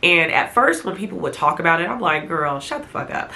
And at first when people would talk about it, I'm like, girl, shut the fuck up.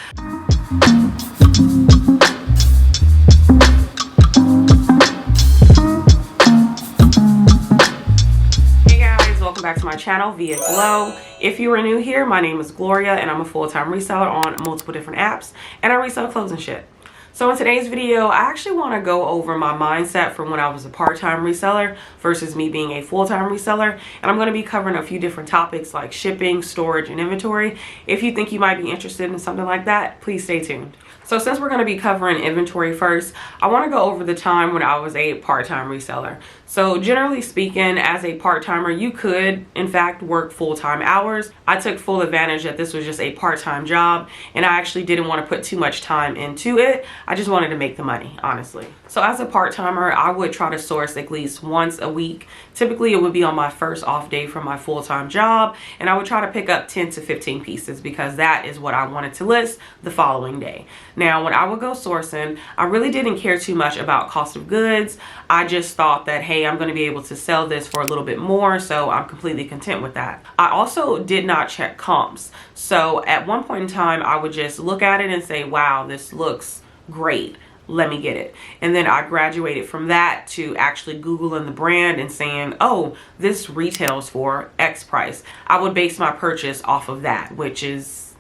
Welcome back to my channel, Viaglo. If you are new here, my name is Gloria and I'm a full-time reseller on multiple different apps, and I resell clothes and shit. So in today's video, I actually want to go over my mindset from when I was a part-time reseller versus me being a full-time reseller. And I'm going to be covering a few different topics like shipping, storage, and inventory. If you think you might be interested in something like that, please stay tuned. So since we're going to be covering inventory first, I want to go over the time when I was a part-time reseller. So generally speaking, as a part-timer, you could in fact work full-time hours. I took full advantage that this was just a part-time job, and I actually didn't want to put too much time into it. I just wanted to make the money, honestly. So as a part-timer, I would try to source at least once a week. Typically, it would be on my first off day from my full-time job, and I would try to pick up 10 to 15 pieces because that is what I wanted to list the following day. Now, when I would go sourcing, I really didn't care too much about cost of goods. I just thought that, hey, I'm going to be able to sell this for a little bit more, so I'm completely content with that. I also did not check comps. So at one point in time, I would just look at it and say, wow, this looks great. Let me get it. And then I graduated from that to actually Googling the brand and saying, oh, this retails for X price. I would base my purchase off of that, which is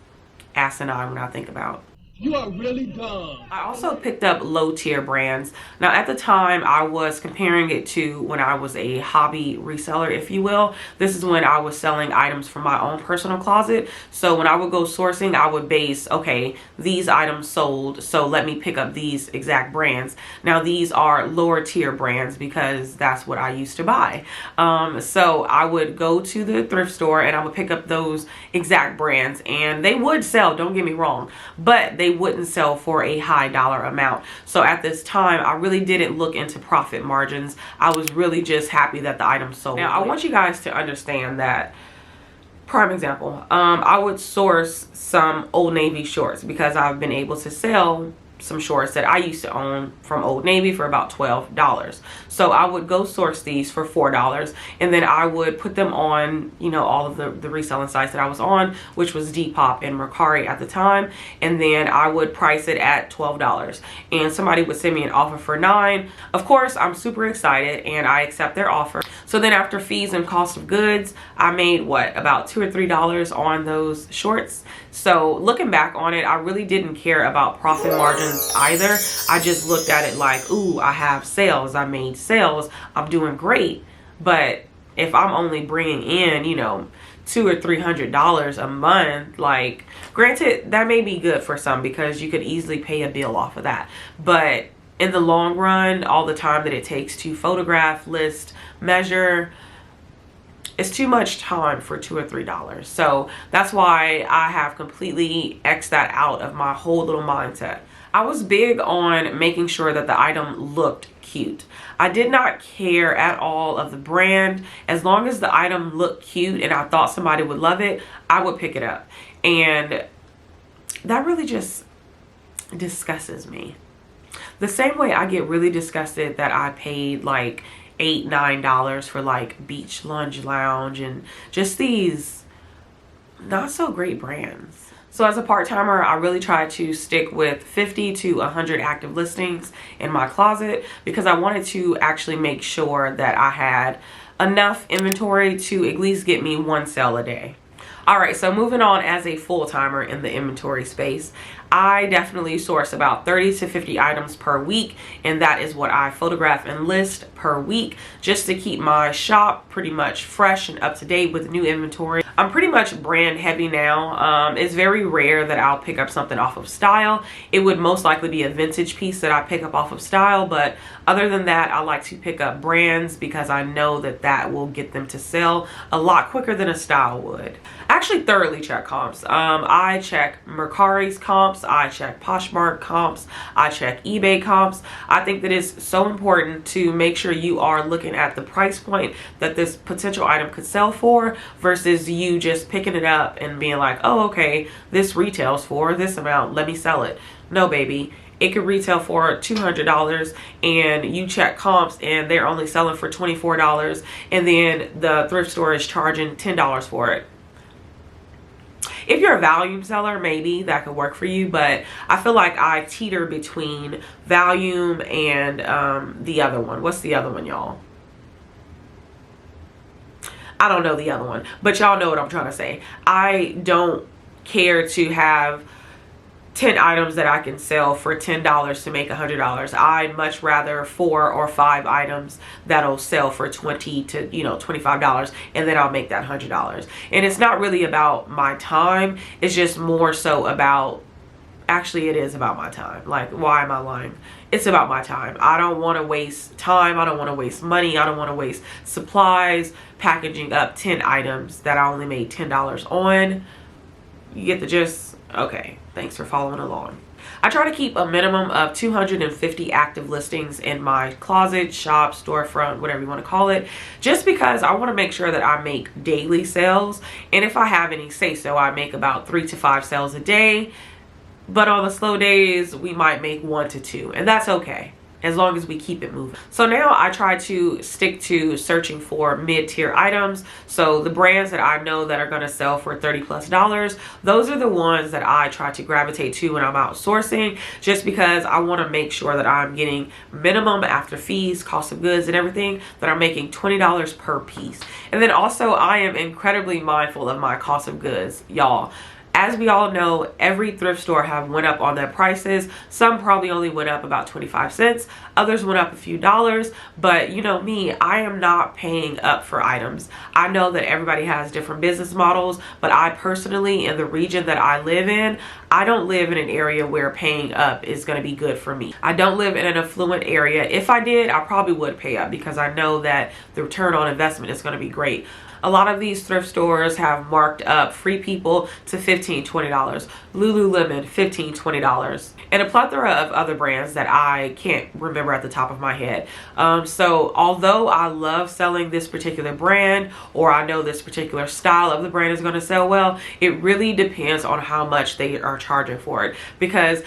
asinine when I think about. You are really dumb. I also picked up low tier brands. Now at the time I was comparing it to when I was a hobby reseller, if you will. This is when I was selling items from my own personal closet. So when I would go sourcing, I would base, okay, these items sold, so let me pick up these exact brands. Now these are lower tier brands because that's what I used to buy. So I would go to the thrift store and I would pick up those exact brands, and they would sell, don't get me wrong, but they wouldn't sell for a high dollar amount. So at this time, I really didn't look into profit margins. I was really just happy that the item sold. Now, I want you guys to understand that, prime example, I would source some Old Navy shorts because I've been able to sell some shorts that I used to own from Old Navy for about $12. So I would go source these for $4, and then I would put them on, you know, all of the reselling sites that I was on, which was Depop and Mercari at the time, and then I would price it at $12, and somebody would send me an offer for $9. Of course, I'm super excited and I accept their offer. So then after fees and cost of goods, I made what, about $2 or $3 on those shorts. So looking back on it, I really didn't care about profit margins either. I just looked at it like, ooh, I have sales, I made sales, I'm doing great. But if I'm only bringing in, you know, $200 or $300 a month, like, granted, that may be good for some because you could easily pay a bill off of that. But in the long run, all the time that it takes to photograph, list, measure, it's too much time for $2 or $3. So that's why I have completely X'd that out of my whole little mindset. I was big on making sure that the item looked cute. I did not care at all of the brand. As long as the item looked cute and I thought somebody would love it, I would pick it up. And that really just disgusts me. The same way I get really disgusted that I paid like $8, $9 for like Beach Lunch Lounge and just these not so great brands. So as a part-timer, I really try to stick with 50 to 100 active listings in my closet because I wanted to actually make sure that I had enough inventory to at least get me one sale a day. All right, so moving on, as a full-timer in the inventory space, I definitely source about 30 to 50 items per week, and that is what I photograph and list per week just to keep my shop pretty much fresh and up to date with new inventory. I'm pretty much brand heavy now. It's very rare that I'll pick up something off of style. It would most likely be a vintage piece that I pick up off of style, but other than that, I like to pick up brands because I know that that will get them to sell a lot quicker than a style would. I actually thoroughly check comps. I check Mercari's comps, I check Poshmark comps, I check eBay comps. I think that it's so important to make sure you are looking at the price point that this potential item could sell for versus you just picking it up and being like, oh, okay, this retails for this amount, let me sell it. No, baby. It could retail for $200 and you check comps and they're only selling for $24, and then the thrift store is charging $10 for it. If you're a volume seller, maybe that could work for you, but I feel like I teeter between volume and the other one. What's the other one, y'all? I don't know the other one, but y'all know what I'm trying to say. I don't care to have 10 items that I can sell for $10 to make $100. I'd much rather 4 or 5 items that'll sell for $20 to $25, and then I'll make that $100. And it's not really about my time. It's just more so about, actually it is about my time. Like, why am I lying? It's about my time. I don't want to waste time. I don't want to waste money. I don't want to waste supplies packaging up 10 items that I only made $10 on. You get the gist? Okay, thanks for following along. I try to keep a minimum of 250 active listings in my closet, shop, storefront, whatever you want to call it, just because I want to make sure that I make daily sales. And if I have any say so, I make about 3 to 5 sales a day. But on the slow days, we might make 1 to 2, and that's okay, as long as we keep it moving. So now I try to stick to searching for mid-tier items. So the brands that I know that are going to sell for $30+, those are the ones that I try to gravitate to when I'm outsourcing, just because I want to make sure that I'm getting minimum after fees, cost of goods and everything, that I'm making $20 per piece. And then also I am incredibly mindful of my cost of goods, y'all. As we all know, every thrift store have went up on their prices. Some probably only went up about 25 cents. Others went up a few dollars. But you know me, I am not paying up for items. I know that everybody has different business models, but I personally, in the region that I live in, I don't live in an area where paying up is going to be good for me. I don't live in an affluent area. If I did, I probably would pay up because I know that the return on investment is going to be great. A lot of these thrift stores have marked up Free People to $15, $20, Lululemon $15, $20, and a plethora of other brands that I can't remember at the top of my head. So although I love selling this particular brand, or I know this particular style of the brand is going to sell well, it really depends on how much they are charging for it, because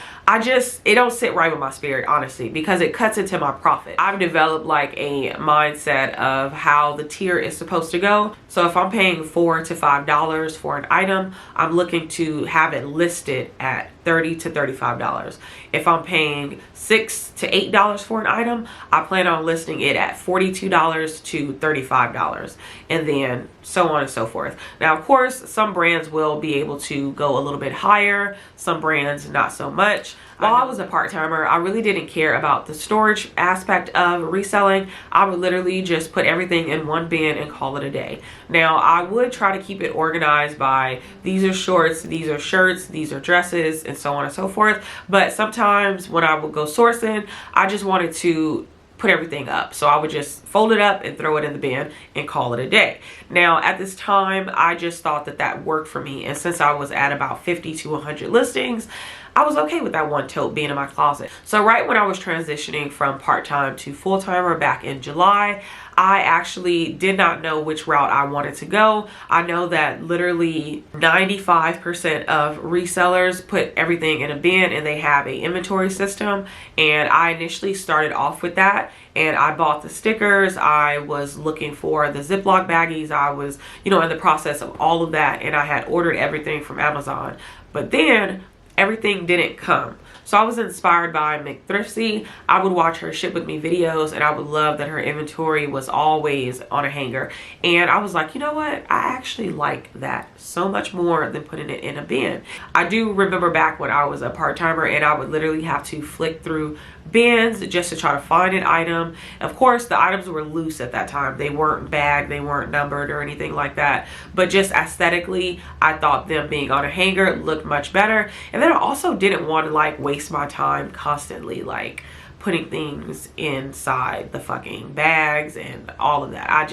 it don't sit right with my spirit, honestly, because it cuts into my profit. I've developed like a mindset of how the tier is supposed to go. So if I'm paying $4 to $5 for an item, I'm looking to have it listed at $30 to $35. If I'm paying $6 to $8 for an item, I plan on listing it at $42 to $35, and then so on and so forth. Now, of course, some brands will be able to go a little bit higher, some brands not so much. While I was a part-timer, I really didn't care about the storage aspect of reselling. I would literally just put everything in one bin and call it a day. Now, I would try to keep it organized by these are shorts, these are shirts, these are dresses, and so on and so forth. But sometimes when I would go sourcing, I just wanted to put everything up. So I would just fold it up and throw it in the bin and call it a day. Now, at this time, I just thought that that worked for me. And since I was at about 50 to 100 listings, I was okay with that one tote being in my closet. So right when I was transitioning from part-time to full-timer back in July, I actually did not know which route I wanted to go. I know that literally 95% of resellers put everything in a bin and they have an inventory system. And I initially started off with that. And I bought the stickers. I was looking for the Ziploc baggies. I was, in the process of all of that. And I had ordered everything from Amazon. But then everything didn't come. So I was inspired by McThriftsy. I would watch her ship with me videos, and I would love that her inventory was always on a hanger. And I was like, you know what? I actually like that so much more than putting it in a bin. I do remember back when I was a part-timer and I would literally have to flick through bins just to try to find an item. Of course, the items were loose at that time. They weren't bagged, they weren't numbered or anything like that. But just aesthetically, I thought them being on a hanger looked much better. And then I also didn't want to like waste my time constantly like putting things inside the fucking bags and all of that.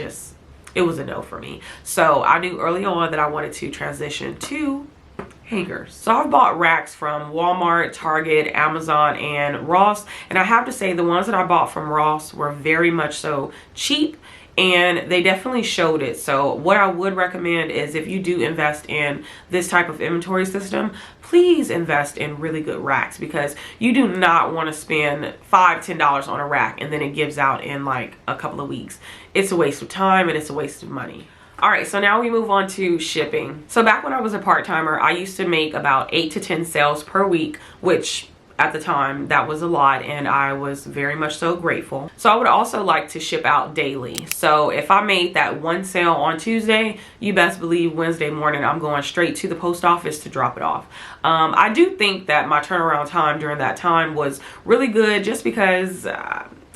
It was a no for me. So I knew early on that I wanted to transition to hangers. So I've bought racks from Walmart, Target, Amazon, and Ross. And I have to say the ones that I bought from Ross were very much so cheap, and they definitely showed it. So what I would recommend is if you do invest in this type of inventory system, please invest in really good racks, because you do not want to spend $5–10 on a rack and then it gives out in like a couple of weeks. It's a waste of time and it's a waste of money. All right, so now we move on to shipping. So back when I was a part-timer, I used to make about 8 to 10 sales per week, which at the time that was a lot, and I was very much so grateful. So I would also like to ship out daily. So if I made that one sale on Tuesday, you best believe Wednesday morning I'm going straight to the post office to drop it off. I do think that my turnaround time during that time was really good, just because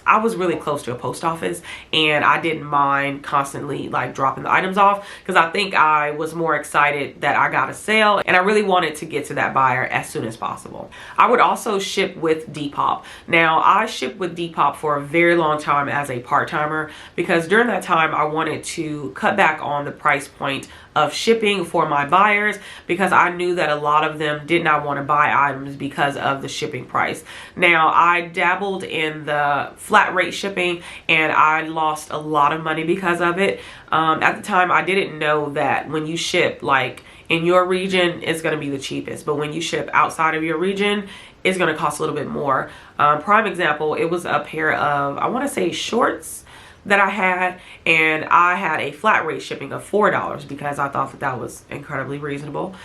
I was really close to a post office and I didn't mind constantly like dropping the items off, because I think I was more excited that I got a sale and I really wanted to get to that buyer as soon as possible. I would also ship with Depop. Now I shipped with Depop for a very long time as a part-timer, because during that time I wanted to cut back on the price point of shipping for my buyers, because I knew that a lot of them did not want to buy items because of the shipping price. Now I dabbled in the flat rate shipping and I lost a lot of money because of it. At the time I didn't know that when you ship like in your region, it's going to be the cheapest, but when you ship outside of your region, it's going to cost a little bit more. Prime example, it was a pair of, I want to say, shorts that I had, and I had a flat rate shipping of $4 because I thought that that was incredibly reasonable.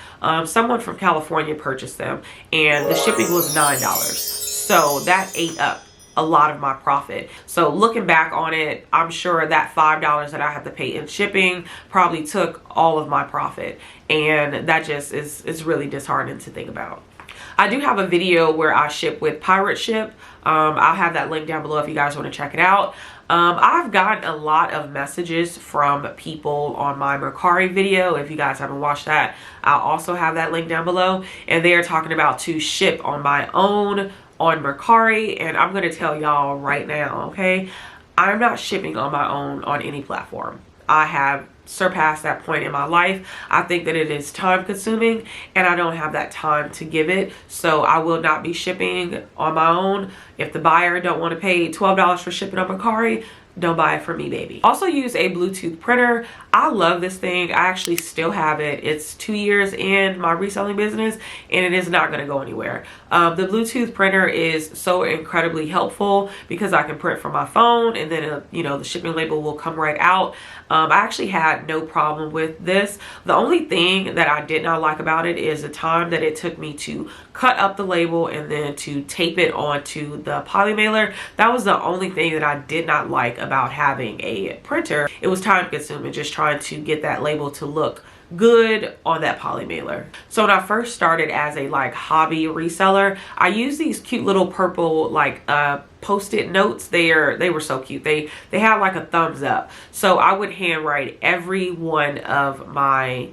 Someone from California purchased them and the shipping was $9, so that ate up a lot of my profit. So looking back on it, I'm sure that $5 that I had to pay in shipping probably took all of my profit, and that just is really disheartening to think about. I do have a video where I ship with Pirate Ship. I'll have that link down below if you guys want to check it out. I've gotten a lot of messages from people on my Mercari video. If you guys haven't watched that, I'll also have that link down below. And they are talking about to ship on my own on Mercari. And I'm going to tell y'all right now, okay? I'm not shipping on my own on any platform. I have surpassed that point in my life. I think that it is time consuming and I don't have that time to give it. So I will not be shipping on my own. If the buyer don't want to pay $12 for shipping on Mercari, don't buy it from me, baby. Also use a Bluetooth printer. I love this thing. I actually still have it. It's 2 years in my reselling business and it is not going to go anywhere. The Bluetooth printer is so incredibly helpful because I can print from my phone and then you know, the shipping label will come right out. I actually had no problem with this. The only thing that I did not like about it is the time that it took me to cut up the label and then to tape it onto the poly mailer. That was the only thing that I did not like about having a printer. It was time consuming just trying to get that label to look good on that poly mailer. So when I first started as a like hobby reseller, I used these cute little purple like post-it notes. They were so cute. They had like a thumbs up. So I would handwrite every one of my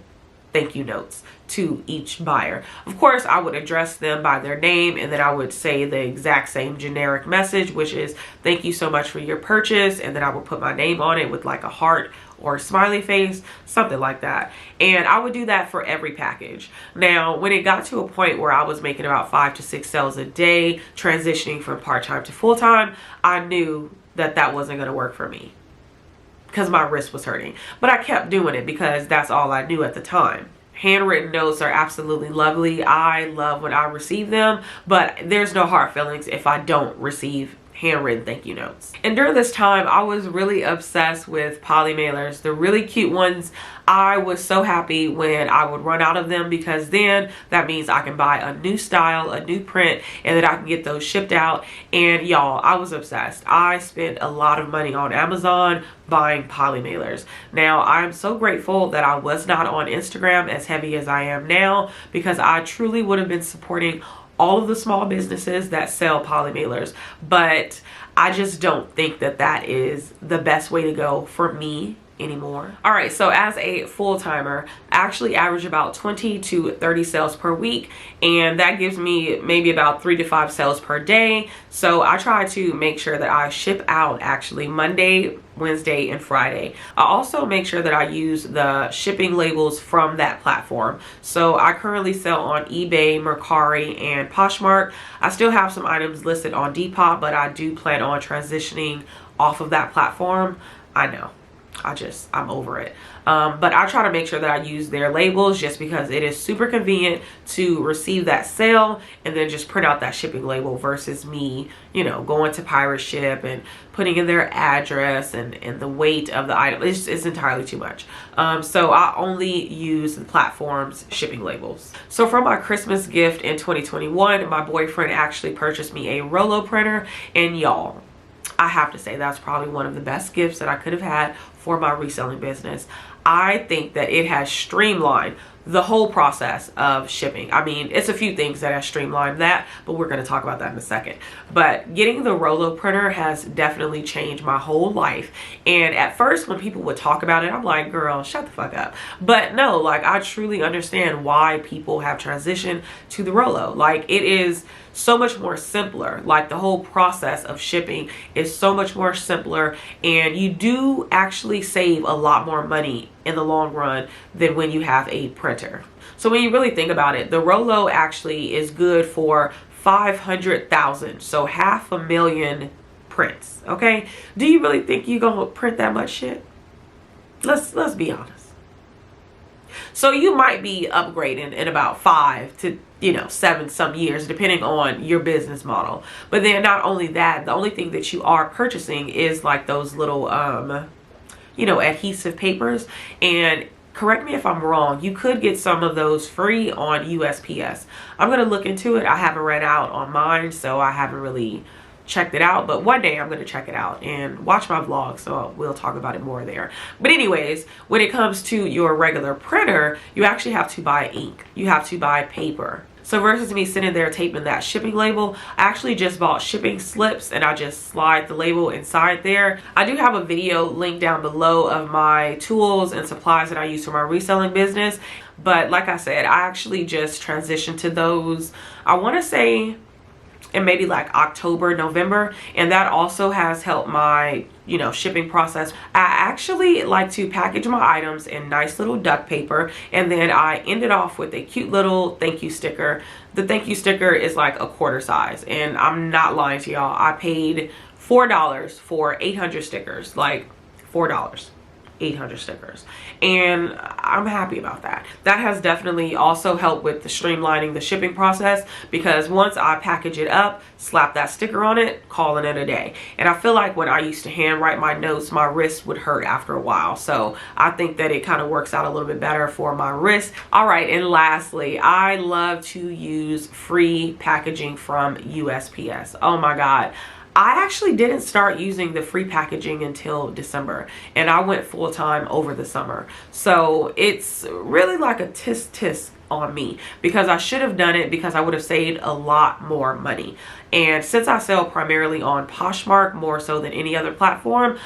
thank you notes to each buyer. Of course, I would address them by their name and then I would say the exact same generic message, which is thank you so much for your purchase, and then I would put my name on it with like a heart or a smiley face, something like that. And I would do that for every package. Now, when it got to a point where I was making about 5 to 6 sales a day, transitioning from part-time to full-time, I knew that that wasn't going to work for me because my wrist was hurting. But I kept doing it because that's all I knew at the time. Handwritten notes are absolutely lovely. I love when I receive them, but there's no hard feelings if I don't receive handwritten thank you notes. And during this time, I was really obsessed with poly mailers, the really cute ones. I was so happy when I would run out of them because then that means I can buy a new style, a new print, and then I can get those shipped out. And y'all, I was obsessed. I spent a lot of money on Amazon buying poly mailers. Now, I'm so grateful that I was not on Instagram as heavy as I am now, because I truly would have been supporting all of the small businesses that sell poly mailers, but I just don't think that that is the best way to go for me anymore. All right, so as a full-timer, I actually average about 20 to 30 sales per week, and that gives me maybe about 3 to 5 sales per day. So I try to make sure that I ship out actually Monday, Wednesday, and Friday. I also make sure that I use the shipping labels from that platform. So I currently sell on eBay, Mercari, and Poshmark. I still have some items listed on Depop, but I do plan on transitioning off of that platform. I know. I'm over it. But I try to make sure that I use their labels just because it is super convenient to receive that sale and then just print out that shipping label versus me, going to pirate ship and putting in their address and the weight of the item. It's entirely too much. So I only use the platform's shipping labels. So for my Christmas gift in 2021, my boyfriend actually purchased me a Rollo printer, and y'all, I have to say that's probably one of the best gifts that I could have had for my reselling business. I think that it has streamlined the whole process of shipping. I mean, it's a few things that have streamlined that, but we're going to talk about that in a second. But getting the Rollo printer has definitely changed my whole life. And at first, when people would talk about it, I'm like, girl, shut the fuck up. But no, like, I truly understand why people have transitioned to the Rollo. Like, it is so much more simpler. Like, the whole process of shipping is so much more simpler, and you do actually save a lot more money in the long run than when you have a printer. So when you really think about it, the Rollo actually is good for 500,000, so 500,000 prints. Okay, do you really think you're gonna print that much shit? Let's be honest. So you might be upgrading in about 5 to 7 some years, depending on your business model. But then not only that, the only thing that you are purchasing is like those little adhesive papers. And correct me if I'm wrong, you could get some of those free on USPS. I'm going to look into it. I haven't read out on mine, so I haven't really checked it out, but one day I'm going to check it out and watch my vlog, so we'll talk about it more there. But anyways, when it comes to your regular printer, you actually have to buy ink. You have to buy paper. So versus me sitting there taping that shipping label, I actually just bought shipping slips and I just slide the label inside there. I do have a video linked down below of my tools and supplies that I use for my reselling business. But like I said, I actually just transitioned to those, I want to say, in maybe like October, November, and that also has helped my shipping process. I actually like to package my items in nice little duct paper, and then I ended off with a cute little thank you sticker. The thank you sticker is like a quarter size, and I'm not lying to y'all, I paid $4 for 800 stickers. Like $4, 800 stickers, and I'm happy about that. That has definitely also helped with the streamlining the shipping process, because once I package it up, slap that sticker on it, calling it a day. And I feel like when I used to handwrite my notes, my wrist would hurt after a while, so I think that it kind of works out a little bit better for my wrist. All right, and lastly, I love to use free packaging from USPS. Oh my god, I actually didn't start using the free packaging until December, and I went full-time over the summer. So it's really like a tisk on me, because I should have done it, because I would have saved a lot more money. And since I sell primarily on Poshmark more so than any other platform,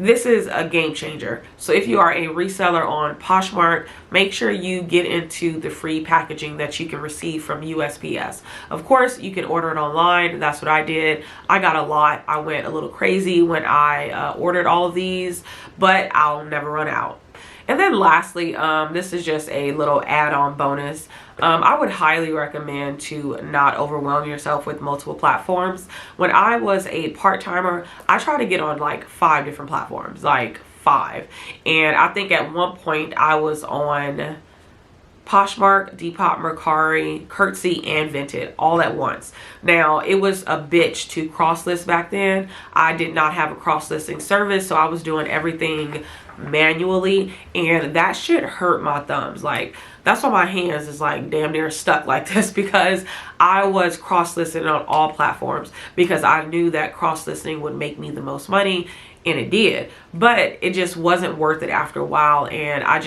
this is a game changer. So if you are a reseller on Poshmark, make sure you get into the free packaging that you can receive from USPS. Of course, you can order it online. That's what I did. I got a lot. I went a little crazy when I ordered all of these, but I'll never run out. And then lastly, this is just a little add-on bonus. I would highly recommend to not overwhelm yourself with multiple platforms. When I was a part-timer, I tried to get on like 5 different platforms, like 5. And I think at one point I was on Poshmark, Depop, Mercari, Curtsy, and Vinted all at once. Now, it was a bitch to cross-list back then. I did not have a cross-listing service, so I was doing everything manually, and that shit hurt my thumbs. Like, that's why my hands is like damn near stuck like this, because I was cross-listing on all platforms because I knew that cross-listing would make me the most money, and it did, but it just wasn't worth it after a while. And I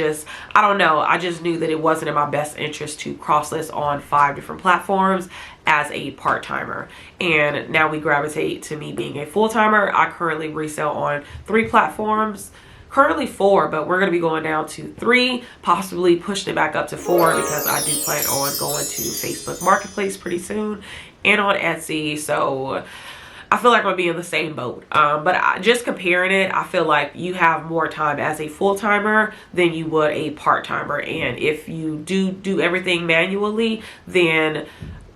don't know, I just knew that it wasn't in my best interest to cross-list on 5 different platforms as a part-timer. And now we gravitate to me being a full-timer. I currently resell on 3 platforms. Currently 4, but we're going to be going down to 3, possibly pushing it back up to 4, because I do plan on going to Facebook Marketplace pretty soon and on Etsy. So I feel like I'm going to be in the same boat. But just comparing it, I feel like you have more time as a full-timer than you would a part-timer. And if you do everything manually, then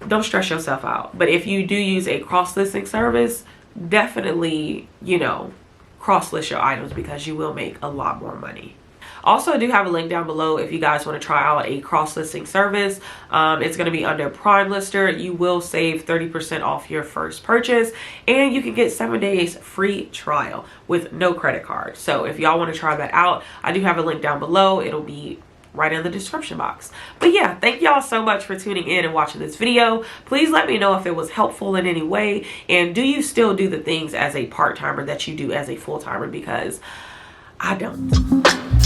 don't stress yourself out. But if you do use a cross-listing service, definitely, cross list your items, because you will make a lot more money. Also, I do have a link down below if you guys want to try out a cross-listing service. It's going to be under Prime Lister. You will save 30% off your first purchase, and you can get 7 days free trial with no credit card. So if y'all want to try that out, I do have a link down below. It'll be right in the description box. But yeah, thank y'all so much for tuning in and watching this video. Please let me know if it was helpful in any way, and do you still do the things as a part-timer that you do as a full-timer, because I don't.